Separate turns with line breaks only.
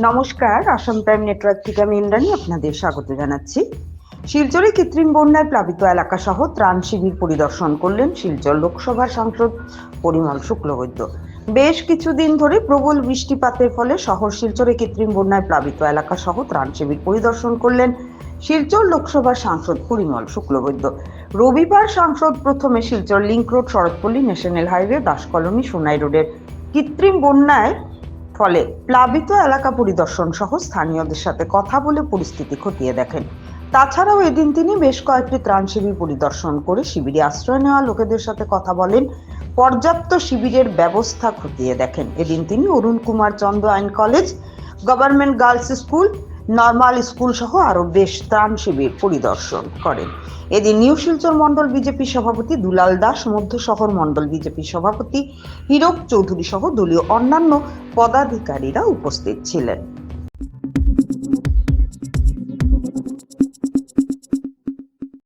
নমস্কার, Assam prime network থেকে আমি ইন্দ্রাণী আপনাদের স্বাগত জানাচ্ছি। শিলচরে কৃত্রিম বন্যায় প্লাবিত এলাকা সহ ত্রাণ শিবির পরিদর্শন করলেন শিলচর লোকসভার সাংসদ পরিমল শুক্লবৈদ্য। বেশ কিছুদিন ধরে প্রবল বৃষ্টিপাতের ফলে শহর শিলচরে কৃত্রিম বন্যায় প্লাবিত এলাকা সহ ত্রাণ শিবির পরিদর্শন করলেন শিলচর লোকসভার সাংসদ পরিমল শুক্লবৈদ্য। রবিবার সাংসদ প্রথমে Silchar link road, Saratpalli national highway, Das colony, Sonai রোডের কৃত্রিম বন্যায় ফলে প্লাবিত এলাকা পরিদর্শন সহ স্থানীয়দের সাথে কথা বলে পরিস্থিতি খতিয়ে দেখেন। তাছাড়াও এদিন তিনি বেশ কয়েকটি ত্রাণ শিবির পরিদর্শন করে শিবিরে আশ্রয় নেওয়া লোকেদের সাথে কথা বলেন, পর্যাপ্ত শিবিরের ব্যবস্থা খতিয়ে দেখেন। এদিন তিনি অরুণ কুমার চন্দ্র আইন college, government girls school, normal school সহ আরো বেশ ত্রাণ শিবির পরিদর্শন করেন। এদিন নিউ শিলচর মন্ডল বিজেপি সভাপতি দুলাল দাস, মধ্য শহর মন্ডল বিজেপি সভাপতি হীরক চৌধুরী সহ দলীয় অন্যান্য পদাধিকারীরা উপস্থিত ছিলেন।